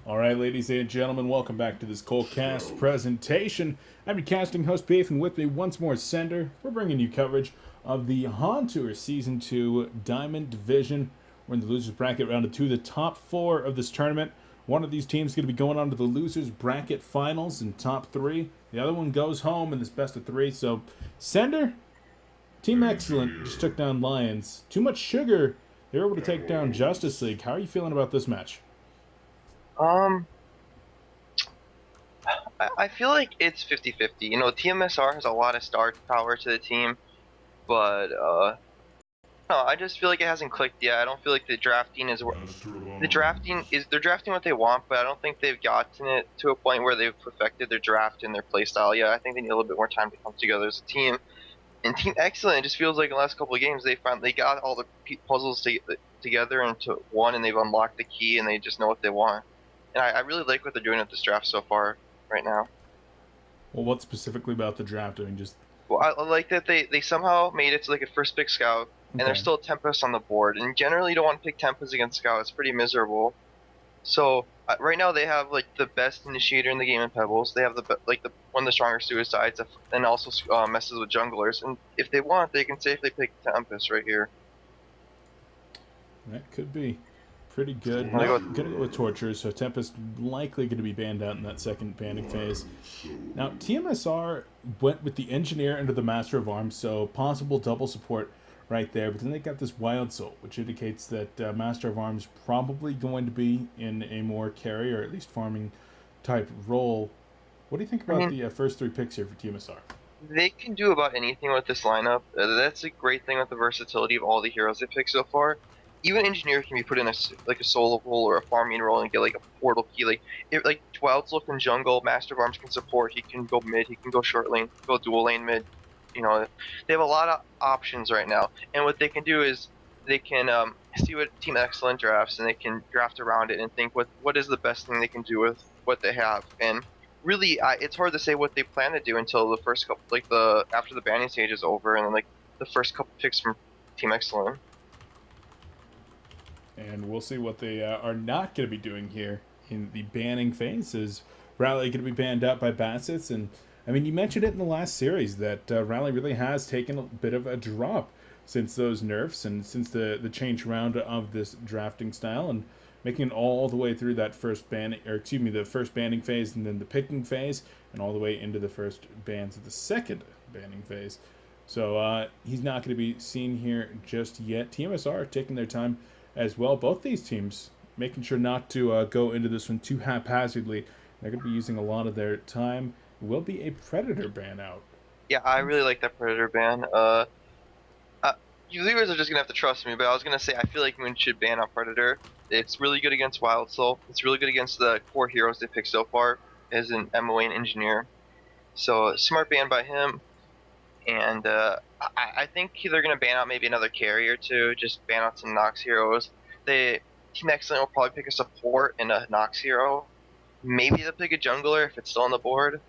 All right, ladies and gentlemen, welcome back to this Colecast presentation. I'm your casting host, PF, and with me once more, Sender. We're bringing you coverage of the HoN Tour Season 2 Diamond Division. We're in the losers bracket round of 2, the top 4 of this tournament. One of these teams is going to be going on to the losers bracket finals in top 3. The other one goes home in this best of 3. So, Sender, Team Excellent just took down Lions. Too Much Sugar, they were able to take down Justice League. How are you feeling about this match? I feel like it's 50-50. You know, tmsR has a lot of star power to the team, but no, I just feel like it hasn't clicked yet. I don't feel like the drafting is they're drafting what they want, but I don't think they've gotten it to a point where they've perfected their draft and their playstyle yet. I think they need a little bit more time to come together as a team. And Team Excellent, it just feels like in the last couple of games they got all the puzzles together into one, and they've unlocked the key, and they just know what they want. And I really like what they're doing with this draft so far right now. Well, what specifically about the draft? I mean, just... Well, I like that they somehow made it to like a first pick scout, and there's still Tempest on the board. And generally, you don't want to pick Tempest against scout; it's pretty miserable. So right now, they have like the best initiator in the game in Pebbles. They have one of the stronger suicides, and also messes with junglers. And if they want, they can safely pick Tempest right here. That could be pretty good. Gonna go with Torture, so Tempest likely going to be banned out in that second banning phase. Now, tmsR went with the Engineer into the Master of Arms, so possible double support right there. But then they got this Wild Soul, which indicates that Master of Arms probably going to be in a more carry, or at least farming type role. What do you think about the first 3 picks here for tmsR? They can do about anything with this lineup. That's a great thing with the versatility of all the heroes they picked so far. Even Engineer can be put in a solo role or a farming role and get like a portal key. Like Wild Soul can jungle, Master of Arms can support. He can go mid. He can go short lane. Go dual lane mid. You know, they have a lot of options right now. And what they can do is they can see what Team Excellent drafts, and they can draft around it and think what is the best thing they can do with what they have. And really, it's hard to say what they plan to do until the first couple, after the banning stage is over, and then the first couple picks from Team Excellent. And we'll see what they are not going to be doing here in the banning phase. Is Rally going to be banned out by Bassett's? And I mean, you mentioned it in the last series that Rally really has taken a bit of a drop since those nerfs and since the change around of this drafting style, and making it all the way through that first banning, or excuse me, the first banning phase, and then the picking phase, and all the way into the first bans of the second banning phase. So he's not going to be seen here just yet. tmsR taking their time as well. Both these teams making sure not to go into this one too haphazardly. They're going to be using a lot of their time. It will be a Predator ban out. Yeah, I really like that Predator ban. You viewers are just going to have to trust me, but I was going to say I feel like Moon should ban out Predator. It's really good against Wild Soul. It's really good against the core heroes they picked so far as an MOA and Engineer. So smart ban by him. And I think they're going to ban out maybe another carry or two, just ban out some Nox heroes. Team Excellent will probably pick a support and a Nox hero. Maybe they'll pick a jungler if it's still on the board.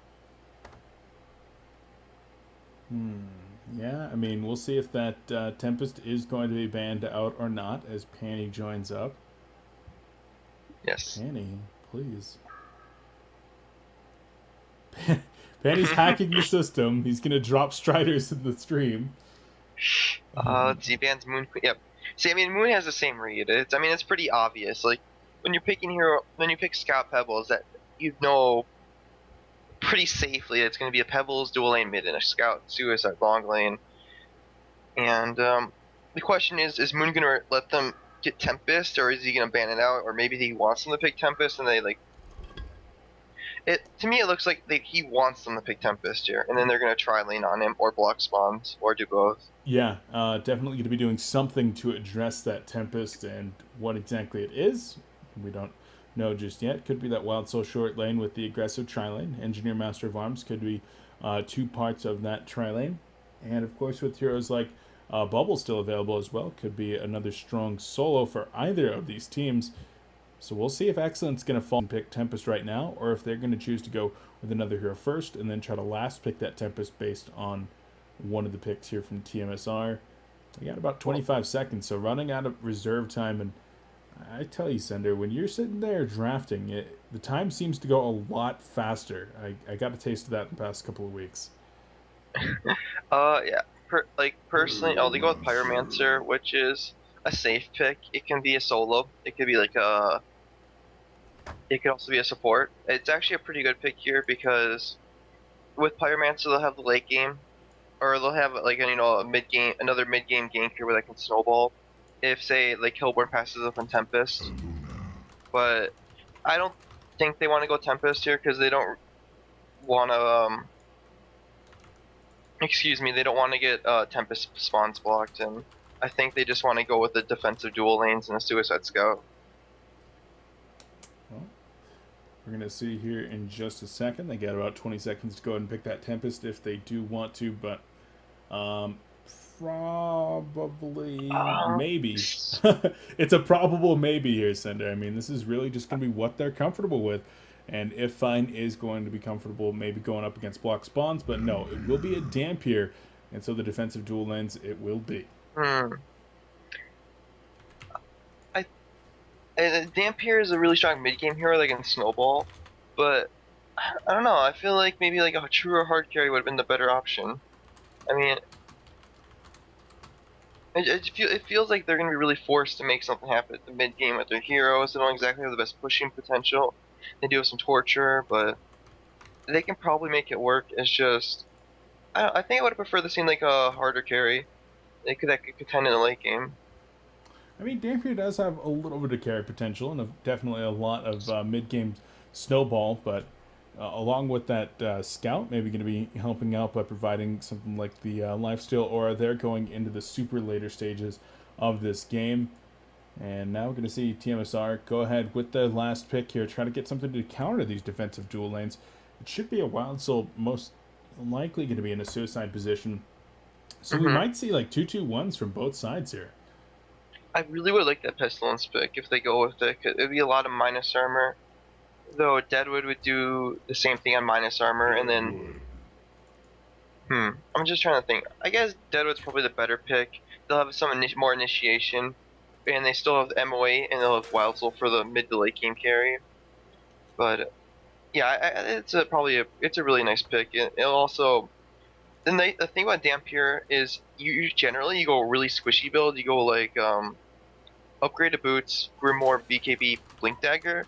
Yeah, I mean, we'll see if that Tempest is going to be banned out or not as Panny joins up. Yes. Panny, please. Panny's hacking the system. He's going to drop Striders in the stream. Let's see, bans Moon. Yep. See, I mean, Moon has the same read. It's pretty obvious. Like, when you're picking hero, when you pick Scout Pebbles, that you know pretty safely it's going to be a Pebbles dual lane mid and a Scout Suicide long lane. And the question is Moon going to let them get Tempest, or is he going to ban it out? Or maybe he wants them to pick Tempest, and they to me, it looks like he wants them to pick Tempest here, and then they're going to try lane on him, or block spawns, or do both. Yeah, definitely going to be doing something to address that Tempest, and what exactly it is, we don't know just yet. Could be that Wild Soul short lane with the aggressive tri-lane. Engineer Master of Arms could be 2 parts of that tri-lane. And of course, with heroes like Bubble still available as well, could be another strong solo for either of these teams. So we'll see if Excellent's going to fall and pick Tempest right now, or if they're going to choose to go with another hero first and then try to last pick that Tempest based on one of the picks here from tmsR. We got about 25 seconds, so running out of reserve time, and I tell you, Sender, when you're sitting there drafting it, the time seems to go a lot faster. I got a taste of that in the past couple of weeks. Yeah. Like personally, I'll go with Pyromancer, which is a safe pick. It can be a solo. It could be like a. It could also be a support. It's actually a pretty good pick here because with Pyromancer they'll have the late game, or they'll have like a mid game, another mid game gank here where they can snowball. If say like Hillborn passes up on Tempest, but I don't think they want to go Tempest here because they don't want to excuse me, they don't want to get Tempest spawns blocked, and I think they just want to go with the defensive dual lanes and a Suicide Scout. Well, we're going to see here in just a second. They got about 20 seconds to go ahead and pick that Tempest if they do want to, but probably maybe. It's a probable maybe here, Sender. I mean, this is really just going to be what they're comfortable with. And if Fine is going to be comfortable, maybe going up against block spawns, but no, it will be a Dampier, and so the defensive dual lanes it will be. Dampier is a really strong mid game hero that can snowball, but I don't know. I feel like maybe like a truer hard carry would have been the better option. I mean, it feels like they're going to be really forced to make something happen at the mid game with their heroes. They don't exactly have the best pushing potential. They do have some torture, but they can probably make it work. It's just, I think I would have preferred to see like a harder carry. That could contend in the late game. I mean, Dampier does have a little bit of carry potential and definitely a lot of mid-game snowball, but along with that scout, maybe going to be helping out by providing something like the lifesteal aura. They're going into the super later stages of this game. And now we're going to see tmsR go ahead with the last pick here, try to get something to counter these defensive dual lanes. It should be a Wild Soul, most likely going to be in a suicide position. So we might see like 2-2-1s from both sides here. I really would like that Pestilence pick if they go with it. It would be a lot of minus armor. Though Deadwood would do the same thing on minus armor, and then... I'm just trying to think. I guess Deadwood's probably the better pick. They'll have some more initiation. And they still have the MOA, and they'll have Wild Soul for the mid to late game carry. But yeah, it's a really nice pick. It'll also the thing about Dampier is you generally go really squishy build. You go like upgraded boots, Grimoire, BKB, Blink Dagger,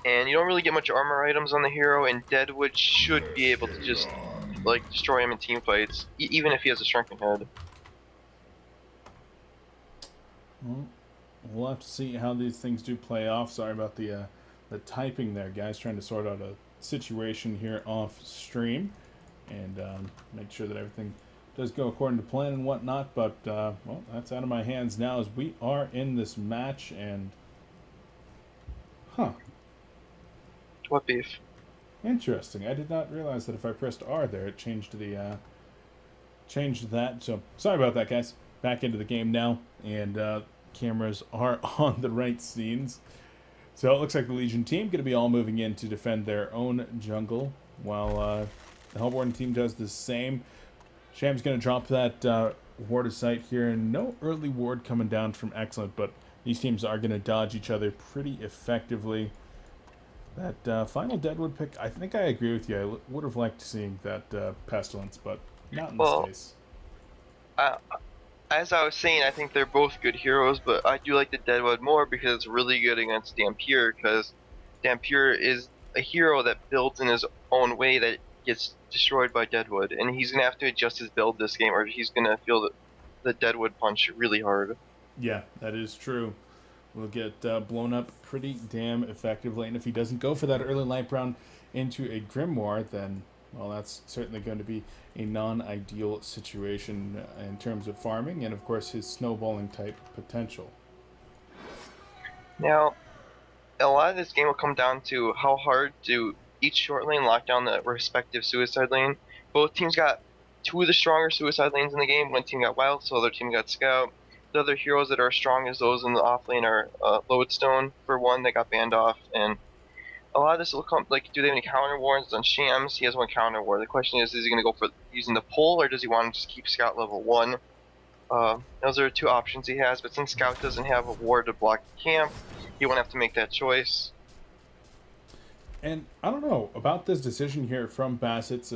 and you don't really get much armor items on the hero. And Deadwood should be able to just like destroy him in team fights, even if he has a shrunken head. Well, we'll have to see how these things do play off. Sorry about the typing there, guys. Trying to sort out a situation here off stream and make sure that everything does go according to plan and whatnot. But, well, that's out of my hands now as we are in this match and... What beef? Interesting. I did not realize that if I pressed R there, it changed the... changed that. So, sorry about that, guys. Back into the game now. And, cameras are on the right scenes. So it looks like the Legion team going to be all moving in to defend their own jungle, while the Hellborn team does the same. Sham's going to drop that ward of sight here, and no early ward coming down from xCet, but these teams are going to dodge each other pretty effectively. That final Deadwood pick, I think I agree with you. I would have liked seeing that Pestilence, but not in this case. As I was saying, I think they're both good heroes, but I do like the Deadwood more because it's really good against Dampier, because Dampier is a hero that builds in his own way that gets destroyed by Deadwood, and he's going to have to adjust his build this game, or he's going to feel the Deadwood punch really hard. Yeah, that is true. Will get blown up pretty damn effectively, and if he doesn't go for that early light brown into a Grimoire, then, well, that's certainly going to be a non-ideal situation in terms of farming, and of course his snowballing type potential. Now, a lot of this game will come down to how hard do each short lane lock down the respective suicide lane. Both teams got two of the stronger suicide lanes in the game. One team got Wild, so the other team got Scout. The other heroes that are as strong as those in the off lane are Lodestone, for one, that got banned off, and a lot of this will come, like, do they have any counter wards on Shams? He has one counter ward. The question is he going to go for using the pull, or does he want to just keep Scout level 1? Those are two options he has, but since Scout doesn't have a ward to block the camp, you won't have to make that choice. And I don't know about this decision here from Bassett's.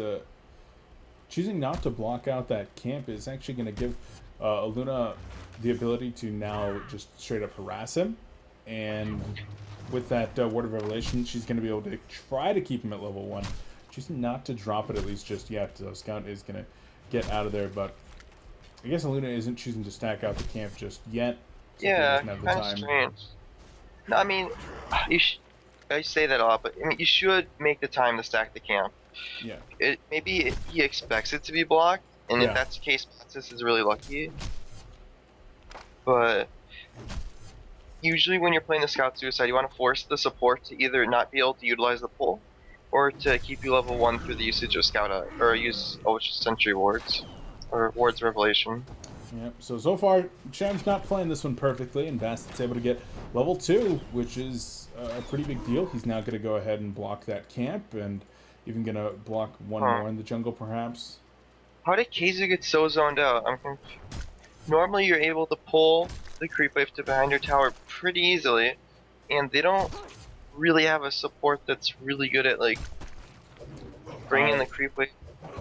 Choosing not to block out that camp is actually going to give Luna the ability to now just straight up harass him. And with that Word of Revelation, she's going to be able to try to keep him at level 1. Choosing not to drop it at least just yet. So Scout is going to get out of there, but I guess Luna isn't choosing to stack out the camp just yet. Yeah, kind of strange. No, I mean, I say that a lot, but I mean, you should make the time to stack the camp. Yeah. Maybe he expects it to be blocked, and Yeah. if that's the case, Patsis is really lucky. But usually when you're playing the Scout Suicide, you want to force the support to either not be able to utilize the pull, or to keep you level 1 through the usage of Scout Eye, or use Sentry Wards, or Wards Revelation. Yep. So far, Sham's not playing this one perfectly, and Bassett's able to get level 2, which is a pretty big deal. He's now going to go ahead and block that camp, and even going to block one more in the jungle, perhaps. How did Kaiser get so zoned out? I'm confused. Normally, you're able to pull the creep wave to behind your tower pretty easily, and they don't really have a support that's really good at like bringing the creep wave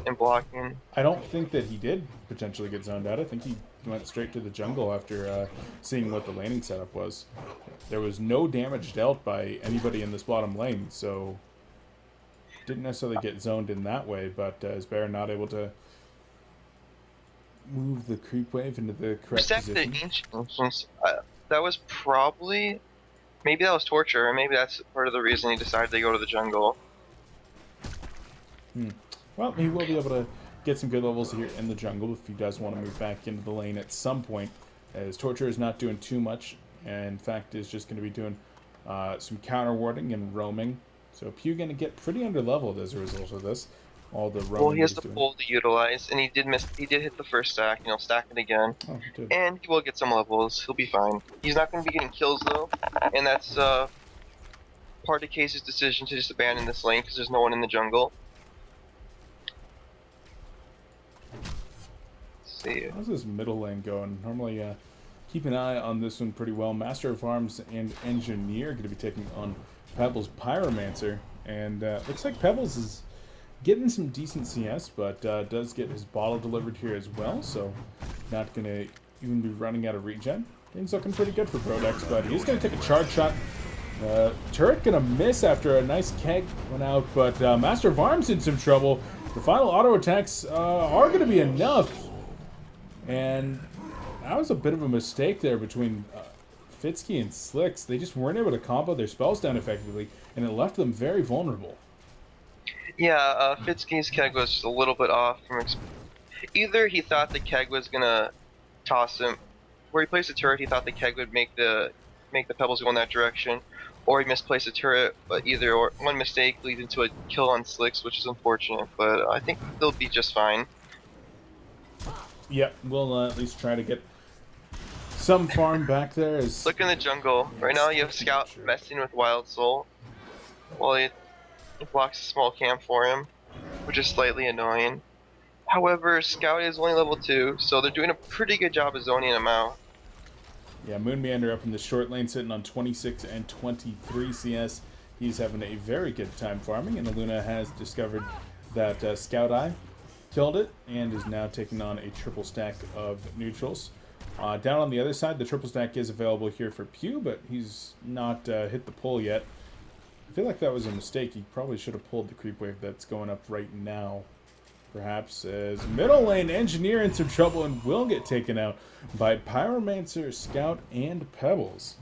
and blocking. I don't think that he did potentially get zoned out. I think he went straight to the jungle after seeing what the laning setup was. There was no damage dealt by anybody in this bottom lane, so didn't necessarily get zoned in that way, but is Bear not able to move the creep wave into the correct position? The ancients, that was probably, maybe that was torture, or maybe that's part of the reason he decided to go to the jungle. Well, he will be able to get some good levels here in the jungle if he does want to move back into the lane at some point, as Torture is not doing too much, and in fact is just going to be doing some counter warding and roaming. So Pew going to get pretty underleveled as a result of this. All the roaming. Well, he has the pull to utilize, and he did hit the first stack, and he'll stack it again. Oh, and he will get some levels. He'll be fine. He's not going to be getting kills though, and that's part of Case's decision to just abandon this lane because there's no one in the jungle. Let's see. How's this middle lane going? Normally, keep an eye on this one pretty well. Master of Arms and Engineer going to be taking on Pebbles Pyromancer, and looks like Pebbles is getting some decent CS, but does get his bottle delivered here as well, so not going to even be running out of regen. Things looking pretty good for Brodex, but he's going to take a charge shot. Turret going to miss after a nice keg went out, but Master of Arms in some trouble. The final auto attacks are going to be enough, and that was a bit of a mistake there between Fitsky and Slicks. They just weren't able to combo their spells down effectively, and it left them very vulnerable. Yeah, Fitsky's keg was a little bit off from either he thought the keg was gonna toss him where he placed the turret. He thought the keg would make the pebbles go in that direction, or he misplaced the turret. But either or, one mistake leads into a kill on Slicks, which is unfortunate. But I think they'll be just fine. Yeah, we'll at least try to get some farm back there. Look in the jungle right now. You have Scout messing with Wild Soul. Well, it blocks a small camp for him, which is slightly annoying. However, Scout is only level 2, so they're doing a pretty good job of zoning him out. Yeah, Moon Meander up in the short lane, sitting on 26 and 23 CS. He's having a very good time farming, and Luna has discovered that Scout Eye killed it, and is now taking on a triple stack of neutrals. Down on the other side, the triple stack is available here for Pew, but he's not hit the pull yet. I feel like that was a mistake. He probably should have pulled the creep wave that's going up right now. Perhaps as middle lane Engineer in some trouble and will get taken out by Pyromancer, Scout, and Pebbles.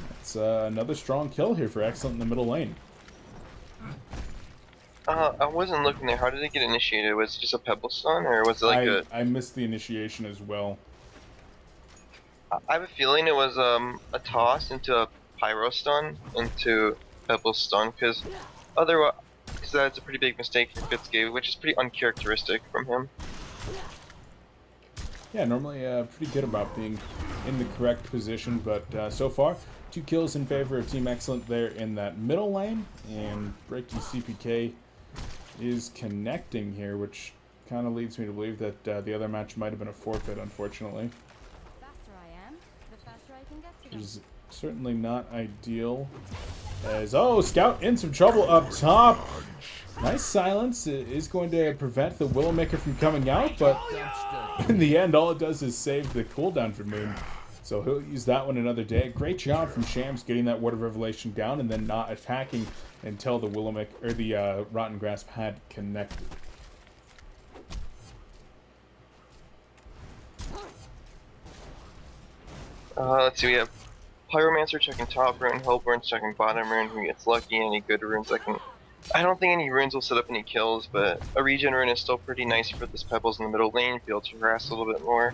That's another strong kill here for xCet in the middle lane. I wasn't looking there. How did it get initiated? Was it just a Pebble stun, or was it like I missed the initiation as well. I have a feeling it was a toss into a Pyro stun into Pebble stun, because otherwise that's a pretty big mistake from Fitzgate, which is pretty uncharacteristic from him. Yeah, normally pretty good about being in the correct position, but so far 2 kills in favor of Team xCet there in that middle lane, and Breaking CPK is connecting here, which kind of leads me to believe that the other match might have been a forfeit, unfortunately. The faster I am, the faster I can get to them. There's certainly not ideal. As, oh, Scout in some trouble up top. Nice silence is going to prevent the Willowmaker from coming out, but in the end, all it does is save the cooldown for Moon. So he'll use that one another day. Great job from Shams getting that Word of Revelation down and then not attacking until the Willowmaker or the Rotten Grasp had connected. Let's see, we have Pyromancer checking top rune, Hellborn's checking bottom rune, who gets lucky, any good runes that can... I don't think any runes will set up any kills, but a regen rune is still pretty nice for this Pebbles in the middle lane, be able to harass a little bit more.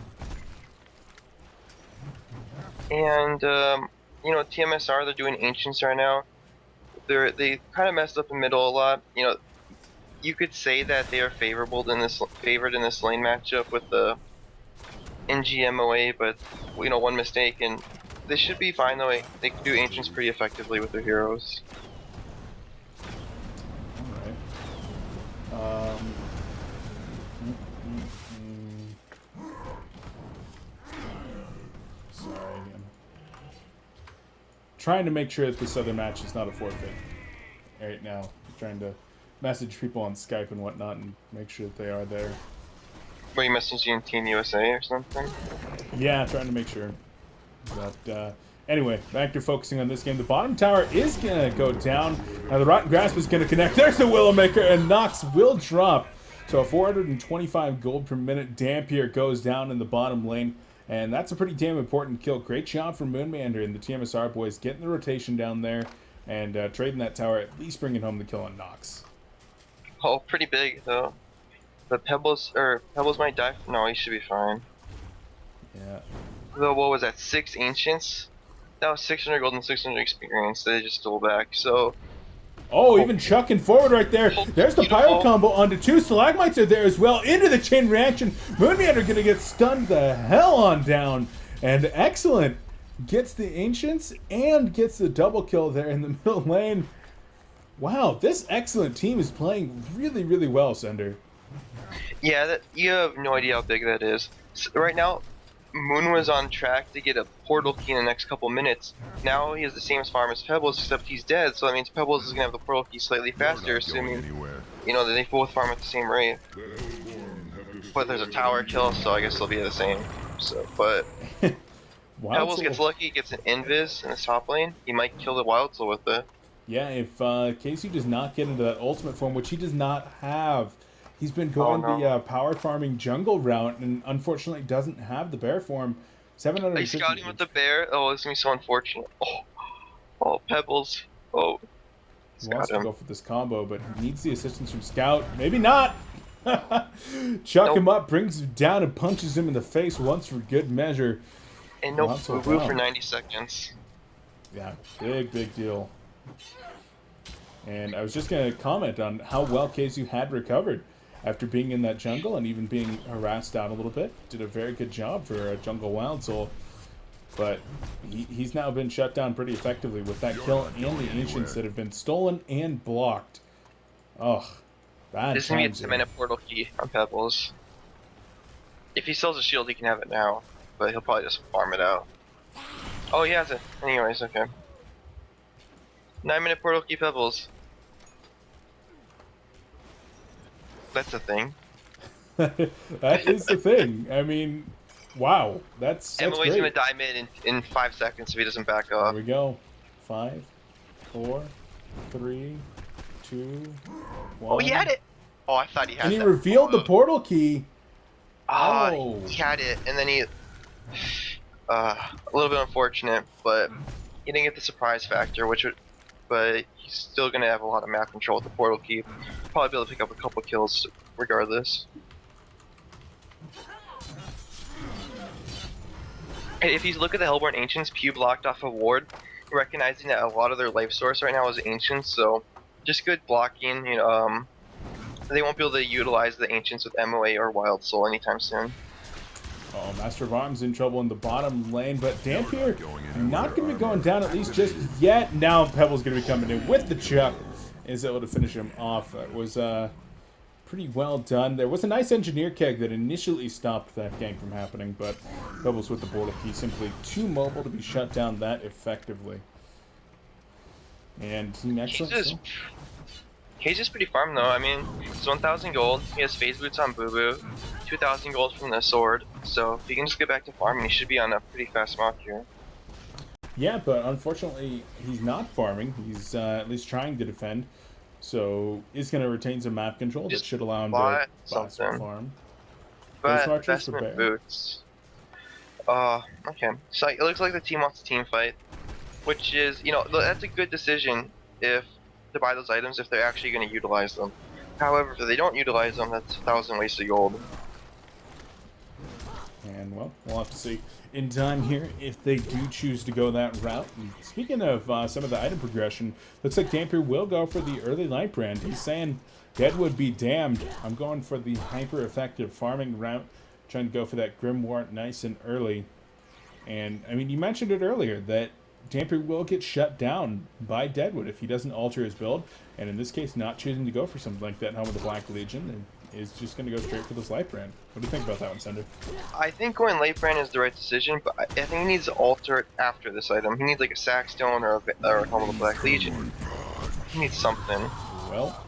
And, you know, tmsR, they're doing Ancients right now. They kind of messed up in middle a lot. You know, you could say that they are favored in this lane matchup with the NGMOA, but, you know, one mistake, and they should be fine though. They can do Ancients pretty effectively with their heroes. Alright. Sorry, I'm trying to make sure that this other match is not a forfeit right now. I'm trying to message people on Skype and whatnot and make sure that they are there. Were you messaging Team USA or something? Yeah, trying to make sure. But anyway, back to focusing on this game. The bottom tower is going to go down. Now the Rotten Grasp is going to connect. There's the Willowmaker, and Nox will drop. So a 425 gold per minute Dampier goes down in the bottom lane. And that's a pretty damn important kill. Great job from Moonmander and the tmsR boys getting the rotation down there and trading that tower, at least bringing home the kill on Nox. Oh, pretty big though. But Pebbles might die. No, he should be fine. Yeah. Though, what was that? 6 Ancients? That was 600 gold and 600 experience. They just stole back. So. Oh, even chucking forward right there. There's the Pyro combo onto 2 Stalagmites are there as well. Into the chain reaction. Moonmander gonna get stunned the hell on down. And excellent. Gets the Ancients and gets the double kill there in the middle lane. Wow, this excellent team is playing really, really well, Sender. Yeah, you have no idea how big that is. So right now, Moon was on track to get a portal key in the next couple minutes. Now he has the same farm as Pebbles, except he's dead, so that means Pebbles is going to have the portal key slightly faster, assuming, you know, that they both farm at the same rate. But there's a tower kill, so I guess they'll be the same. So, but Pebbles gets lucky, gets an invis in the top lane. He might kill the Wild Soul with it. Yeah, if Casey does not get into that ultimate form, which he does not have, he's been going the power farming jungle route, and unfortunately doesn't have the bear form. 700. They scouted him with the bear. Oh, it's gonna be so unfortunate. Oh, Pebbles. Oh, he wants to go for this combo, but he needs the assistance from Scout. Maybe not. Chuck him up, brings him down, and punches him in the face once for good measure. And no boo for 90 seconds. Yeah, big deal. And I was just going to comment on how well KSU had recovered after being in that jungle and even being harassed out a little bit. Did a very good job for a jungle Wild Soul. But he's now been shut down pretty effectively with that kill and the Ancients that have been stolen and blocked. Ugh, bad. This is going to be a 10-minute portal key on Pebbles. If he sells a shield, he can have it now. But he'll probably just farm it out. Oh, he has it. Anyways, okay. 9-minute portal key Pebbles. That's a thing. That is the thing. I mean, wow. That's Emily's great. gonna die mid in 5 seconds if he doesn't back up. Here we go. 5, 4, 3, 2, 1. Oh, he had it! Oh, I thought he had it. And he revealed the portal key. Oh, he had it, and then he... a little bit unfortunate, but he didn't get the surprise factor, but he's still gonna have a lot of map control with the portal key. Probably be able to pick up a couple kills regardless. And if you look at the Hellborn Ancients, Pew blocked off a ward, recognizing that a lot of their life source right now is Ancients, so just good blocking. You know, they won't be able to utilize the Ancients with MOA or Wild Soul anytime soon. Oh, Master of Arms in trouble in the bottom lane, but Dampier not going to be going down at least just yet. Now Pebble's going to be coming in with the chuck. Is able to finish him off. That was pretty well done. There was a nice engineer keg that initially stopped that gank from happening, but Pebbles with the portal key simply too mobile to be shut down that effectively. And Team Excellence. Cage is pretty farm though. I mean, it's 1,000 gold. He has phase boots on Boo Boo, 2,000 gold from the sword. So if he can just get back to farming, he should be on a pretty fast mark here. Yeah, but unfortunately, he's not farming. He's at least trying to defend. So he's going to retain some map control that should allow him to buy some farm. But investment boots. Okay. So it looks like the team wants a team fight, which is, you know, that's a good decision if to buy those items if they're actually going to utilize them. However, if they don't utilize them, that's 1,000 wasted gold. And well, we'll have to see in time here if they do choose to go that route. And speaking of some of the item progression, looks like Dampier will go for the early light brand. He's saying, Deadwood be damned. I'm going for the hyper-effective farming route, trying to go for that Grimoire nice and early. And, I mean, you mentioned it earlier that Dampier will get shut down by Deadwood if he doesn't alter his build, and in this case, not choosing to go for something like that Helm of the Black Legion, and is just going to go straight for this light brand. What do you think about that one, Sender? I think going light brand is the right decision, but I think he needs to alter it after this item. He needs like a Sackstone or a Helm of the Black Legion. He needs something. Well,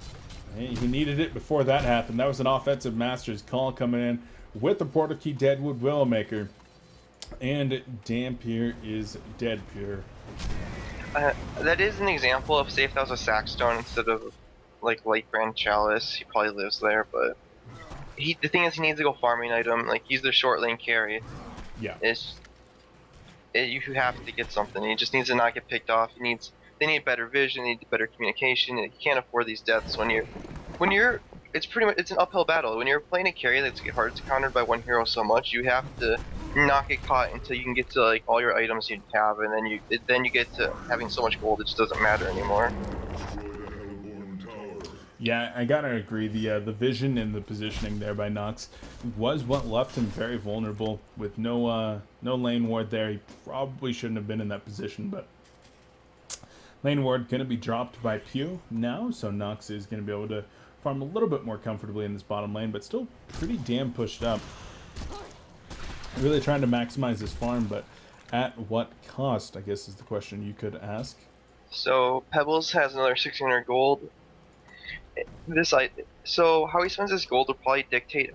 he needed it before that happened. That was an offensive master's call coming in with the portal key Deadwood Willowmaker. And Dampier is dead pure. That is an example of, say, if that was a Sackstone instead of like light brand Chalice, he probably lives there. But the thing is, he needs to go farming item. Like, he's the short lane carry. Yeah. You have to get something. He just needs to not get picked off. They need better vision. They need better communication. You can't afford these deaths when you're. It's an uphill battle. When you're playing a carry that's hard to countered by one hero so much, you have to not get caught until you can get to like all your items you have, and then you get to having so much gold it just doesn't matter anymore. Yeah, I gotta agree. The vision and the positioning there by Nox was what left him very vulnerable. With no lane ward there, he probably shouldn't have been in that position. But lane ward gonna be dropped by Pew now, so Nox is gonna be able to farm a little bit more comfortably in this bottom lane, but still pretty damn pushed up. Really trying to maximize this farm, but at what cost, I guess, is the question you could ask. So Pebbles has another 600 gold. So how he spends his gold will probably dictate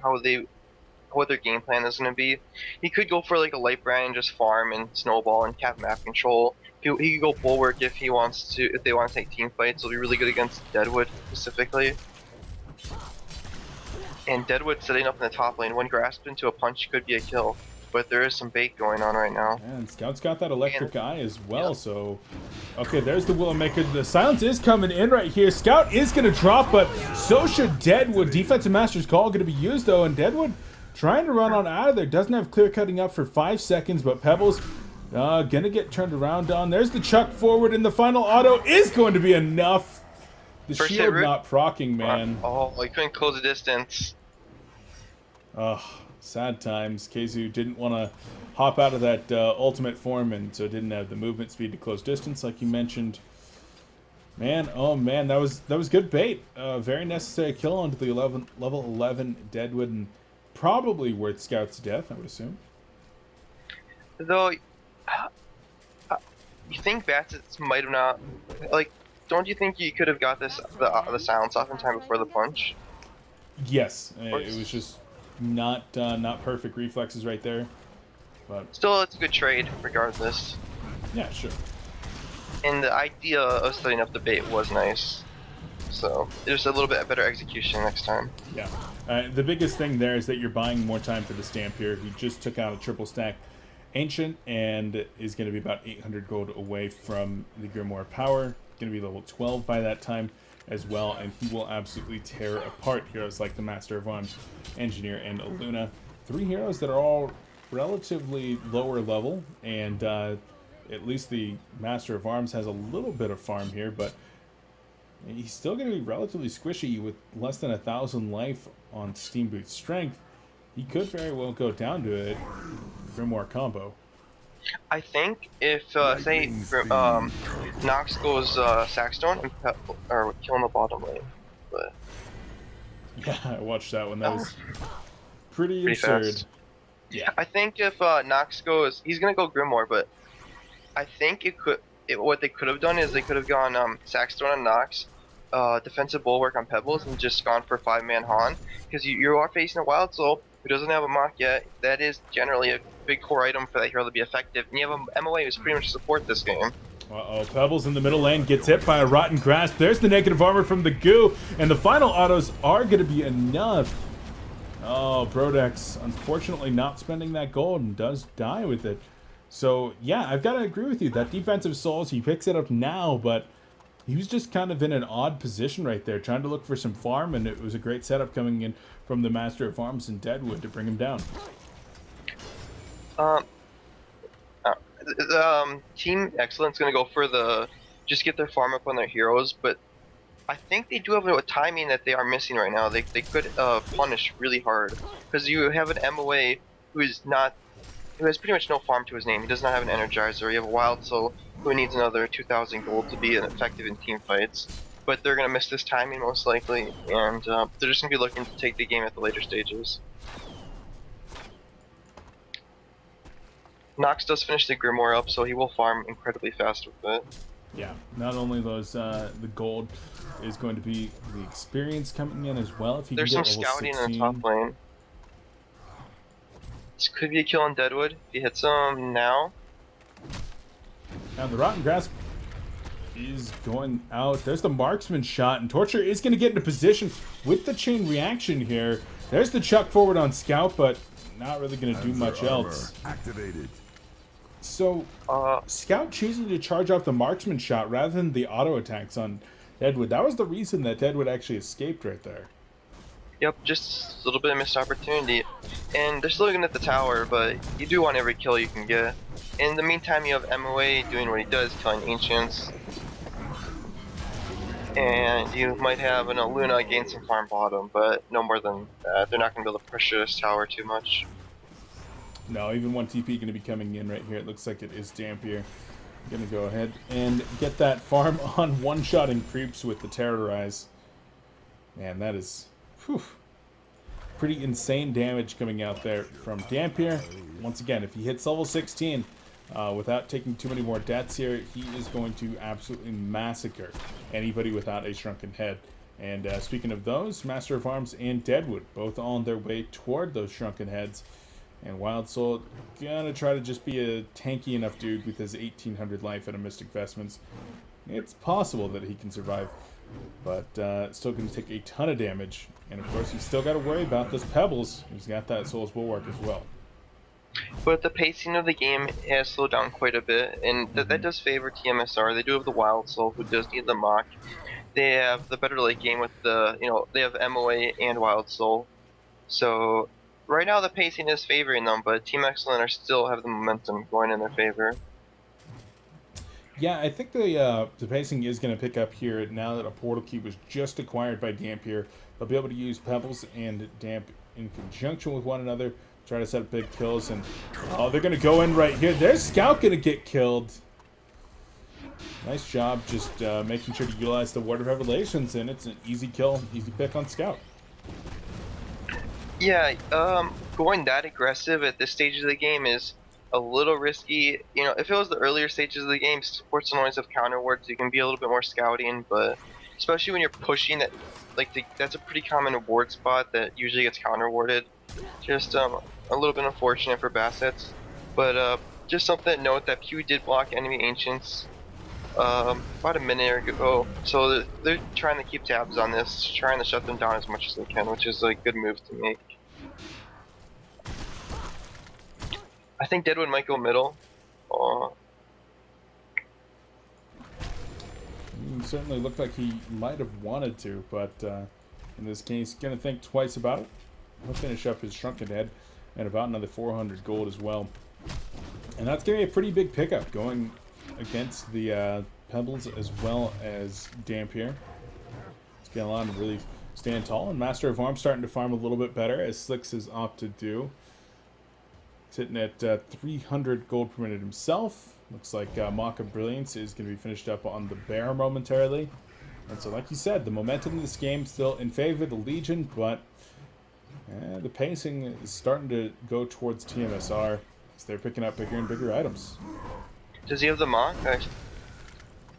what their game plan is going to be. He could go for like a light brand and just farm and snowball and cap map control. He could go bulwark if they want to take team fights. It'll be really good against Deadwood specifically. And Deadwood setting up in the top lane, when grasped into a punch, could be a kill. But there is some bait going on right now. And Scout's got that electric eye as well, so... Okay, there's the Willowmaker. The silence is coming in right here. Scout is going to drop, but so should Deadwood. Defensive Master's Call going to be used, though, and Deadwood trying to run on out of there. Doesn't have clear cutting up for 5 seconds, but Pebbles going to get turned around on. There's the chuck forward, and the final auto is going to be enough. The First shield not proccing, man. Oh, he couldn't close the distance. Ugh, sad times. Keizu didn't want to hop out of that ultimate form, and so didn't have the movement speed to close distance, like you mentioned. Man, oh man, that was good bait. Very necessary kill onto the level 11 Deadwood, and probably worth Scout's death, I would assume. Though, you think Bassett might have not, like, don't you think you could have got the silence off in time before the punch? Yes, it was just not perfect reflexes right there, but still, it's a good trade regardless. Yeah, sure. And the idea of setting up the bait was nice, so there's a little bit better execution next time. Yeah, the biggest thing there is that you're buying more time for the stamp here. He just took out a triple stack Ancient and is going to be about 800 gold away from the Grimoire Power. Going to be level 12 by that time as well, and he will absolutely tear apart heroes like the Master of Arms, Engineer, and Aluna. 3 heroes that are all relatively lower level, and at least the Master of Arms has a little bit of farm here, but he's still going to be relatively squishy with less than 1,000 life on Steam Boot Strength. He could very well go down to a Grimoire combo. I think if, say, Nox goes Sackstone and or kill in the bottom lane, but Yeah, I watched that one. That Oh, was pretty pretty absurd. fast. Yeah. I think if Nox goes, he's gonna go Grimoire, but I think what they could have done is they could have gone Saxstone on Nox, defensive bulwark on Pebbles, and just gone for 5-man HoN, because you are facing a Wild Soul who doesn't have a mock yet. That is generally a big core item for that hero to be effective, and you have a MOA who's pretty much support this game. Uh-oh, Pebbles in the middle lane gets hit by a Rotten Grasp. There's the negative armor from the goo, and the final autos are going to be enough. Oh, Brodex, unfortunately not spending that gold and does die with it. So, yeah, I've got to agree with you. That defensive souls, he picks it up now, but he was just kind of in an odd position right there, trying to look for some farm, and it was a great setup coming in from the Master of Farms in Deadwood to bring him down. Um, Team Excellence gonna go for the just get their farm up on their heroes, but I think they do have a timing that they are missing right now. They could punish really hard because you have an MOA who is not who has pretty much no farm to his name. He does not have an Energizer. You have a Wild Soul who needs another 2,000 gold to be effective in team fights. But they're gonna miss this timing most likely, and they're just gonna be looking to take the game at the later stages. Nox does finish the Grimoire up, so he will farm incredibly fast with it. Yeah, not only those, the gold is going to be the experience coming in as well. If he There's can some get level scouting 16. in the top lane. This could be a kill on Deadwood if he hits him now. Now the Rotten Grasp is going out. There's the marksman shot, and Torture is going to get into position with the chain reaction here. There's the chuck forward on Scout, but not really going to do much else. Activated. So, Scout choosing to charge off the marksman shot rather than the auto attacks on Deadwood. That was the reason that Deadwood actually escaped right there. Yep, just a little bit of missed opportunity. And they're still looking at the tower, but you do want every kill you can get. In the meantime, you have MOA doing what he does, killing Ancients. And you might have an Luna gain some farm bottom, but no more than that. They're not going to be able to pressure this tower too much. No, even one TP going to be coming in right here. It looks like it is Dampier. Going to go ahead and get that farm on one-shot and creeps with the Terrorize. Man, that is pretty insane damage coming out there from Dampier. Once again, if he hits level 16 without taking too many more deaths here, he is going to absolutely massacre anybody without a Shrunken Head. And speaking of those, Master of Arms and Deadwood, both on their way toward those Shrunken Heads. And Wild Soul gonna try to just be a tanky enough dude with his 1800 life and a Mystic Vestments. It's possible that he can survive, but still gonna take a ton of damage. And of course, he's still got to worry about this Pebbles. He's got that Soul's Bulwark as well. But the pacing of the game has slowed down quite a bit, and that does favor tmsR. They do have the Wild Soul, who does need the Mock. They have the better late game with the, they have MOA and Wild Soul. So right now the pacing is favoring them, but Team Excellent are still have the momentum going in their favor. Yeah, I think the pacing is going to pick up here now that a Portal Key was just acquired by Dampier. They'll be able to use Pebbles and Damp in conjunction with one another, try to set up big kills, and they're going to go in right here. There's Scout going to get killed. Nice job just making sure to utilize the Word of Revelations, and it's an easy kill, easy pick on Scout. Yeah, going that aggressive at this stage of the game is a little risky. If it was the earlier stages of the game, supports and always have counter wards, you can be a little bit more scouting, but especially when you're pushing that, that's a pretty common ward spot that usually gets counter warded. Just a little bit unfortunate for Bassets, but just something to note that Pew did block enemy Ancients about a minute ago, so they're trying to keep tabs on this, trying to shut them down as much as they can, which is a good move to make. I think Deadwood might go middle. Certainly looked like he might have wanted to, but in this case, gonna think twice about it. He'll finish up his Shrunken Head and about another 400 gold as well. And that's gonna be a pretty big pickup going against the Pebbles as well as Dampier. It's getting a lot to really stand tall, and Master of Arms starting to farm a little bit better, as Slicks has opted to. Sitting at 300 gold per minute himself. Looks like Mock of Brilliance is going to be finished up on the Bear momentarily. And so, like you said, the momentum of this game still in favor of the Legion, but the pacing is starting to go towards tmsR as they're picking up bigger and bigger items. Does he have the mock? I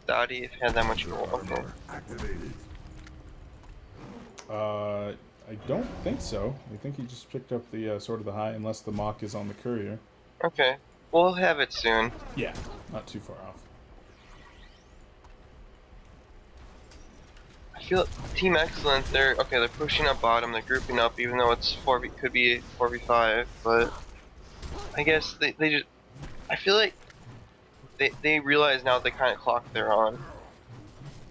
thought he had that much more. Okay. I don't think so. I think he just picked up the Sword of the High, unless the mock is on the courier. Okay. We'll have it soon. Yeah, not too far off. I feel Team Excellent, they're pushing up bottom, they're grouping up even though it's 4v, could be 4v5, but I guess they just, I feel like they realize now the kind of clock they're on,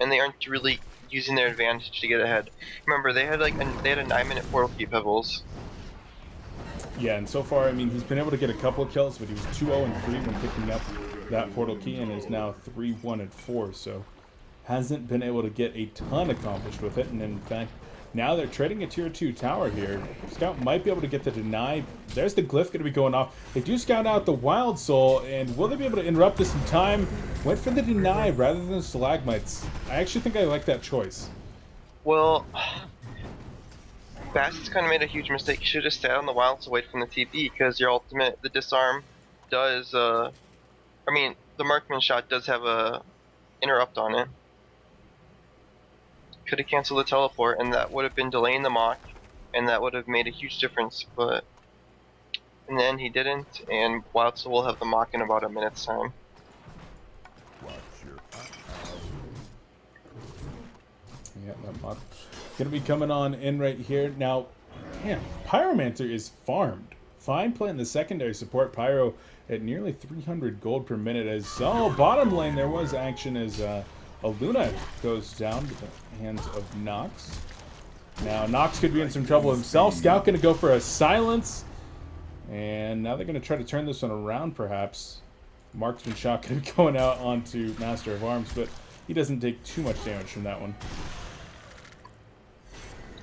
and they aren't really using their advantage to get ahead. Remember, they had a 9-minute portal key, Pebbles. Yeah, and so far, I mean, he's been able to get a couple of kills, but he was 2-0-3 when picking up that portal key, and is now 3-1-4, so hasn't been able to get a ton accomplished with it. And in fact, now they're trading a tier 2 tower here. Scout might be able to get the deny. There's the glyph going to be going off. They do scout out the Wild Soul, and will they be able to interrupt this in time? Went for the deny rather than the stalagmites. I actually think I like that choice. Well, Bassett's kind of made a huge mistake. You should have stayed on the Wild Soul, wait from the TP, because your ultimate, the disarm, does, I mean, the marksman shot does have a interrupt on it. Could have canceled the teleport, and that would have been delaying the mock, and that would have made a huge difference, but in the end he didn't, and Wild Soul will have the mock in about a minute's time. Yeah, that mock gonna be coming on in right here. Now, man, Pyromancer is farmed. Fine play in the secondary support. Pyro at nearly 300 gold per minute. As bottom lane there was action as Luna goes down to the hands of Nox. Now Nox could be in some trouble himself. Scout gonna go for a silence, and now they're gonna try to turn this one around perhaps. Marksman shot gonna be going out onto Master of Arms, but he doesn't take too much damage from that one.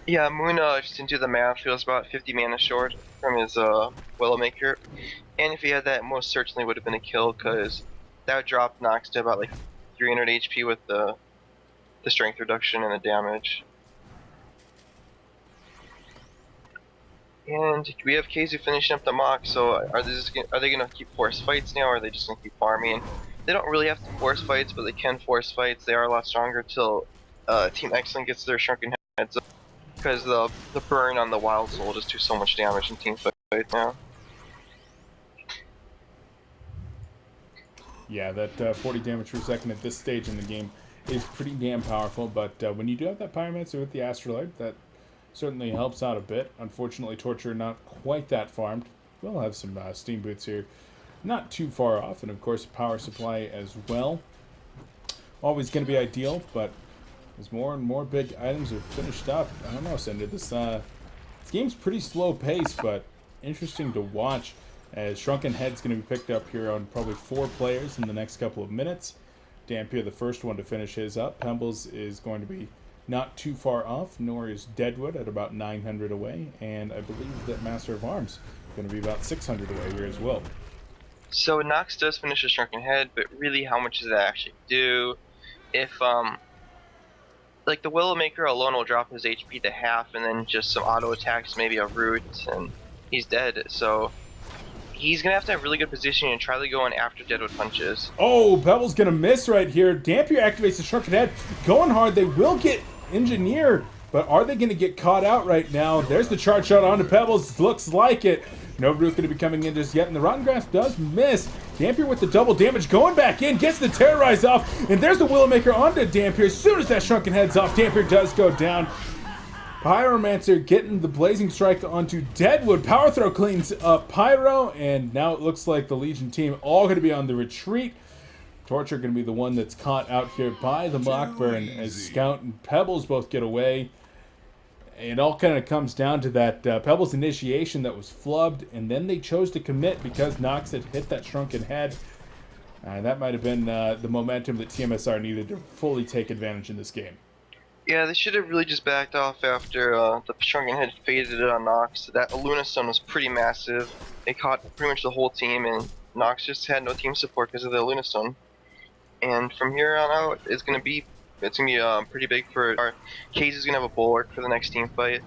Yeah, Moon just didn't do the math. He was about 50 mana short from his Willowmaker, and if he had that, most certainly would have been a kill, because that would drop Nox to about like 300 HP with the strength reduction and the damage. And we have Keizu finishing up the mock, so are they gonna keep force fights now, or are they just gonna keep farming? They don't really have to force fights, but they can force fights. They are a lot stronger till Team Excellent gets their shrunken heads up, because the burn on the Wild Soul just do so much damage in team fight now. Yeah, that 40 damage per second at this stage in the game is pretty damn powerful, but when you do have that Pyromancer with the Astrolabe, that certainly helps out a bit. Unfortunately, Torture not quite that farmed. We'll have some Steam Boots here not too far off, and of course power supply as well. Always going to be ideal, but as more and more big items are finished up, I don't know, Cinder, this game's pretty slow pace, but interesting to watch, as Shrunken Head's going to be picked up here on probably 4 players in the next couple of minutes. Dampier, the first one to finish his up. Pembles is going to be not too far off, nor is Deadwood at about 900 away, and I believe that Master of Arms is going to be about 600 away here as well. So Nox does finish his Shrunken Head, but really how much does that actually do? If like the Willowmaker alone will drop his HP to half, and then just some auto attacks, maybe a root, and he's dead. So he's gonna have to have really good positioning and try to go in after Deadwood punches. Oh, Pebbles gonna miss right here. Dampier activates the Shrunken Head, going hard. They will get Engineer, but are they gonna get caught out right now? There's the charge shot onto Pebbles. Looks like it. No root gonna be coming in just yet, and the Rotten Grasp does miss. Dampier with the double damage, going back in, gets the Terrorize off, and there's the Willowmaker onto Dampier. As soon as that Shrunken Head's off, Dampier does go down. Pyromancer getting the Blazing Strike onto Deadwood. Power Throw cleans up Pyro, and now it looks like the Legion team all going to be on the retreat. Torture going to be the one that's caught out here by the Mockburn, as Scout and Pebbles both get away. It all kind of comes down to that Pebbles initiation that was flubbed, and then they chose to commit because Nox had hit that Shrunken Head. That might have been the momentum that tmsR needed to fully take advantage in this game. Yeah, they should have really just backed off after the Shrunken Head faded it on Nox. That Luna stun was pretty massive. It caught pretty much the whole team, and Nox just had no team support because of the Luna stun. And from here on out, it's going to be It's gonna be pretty big for our Case is gonna have a bulwark for the next team fight,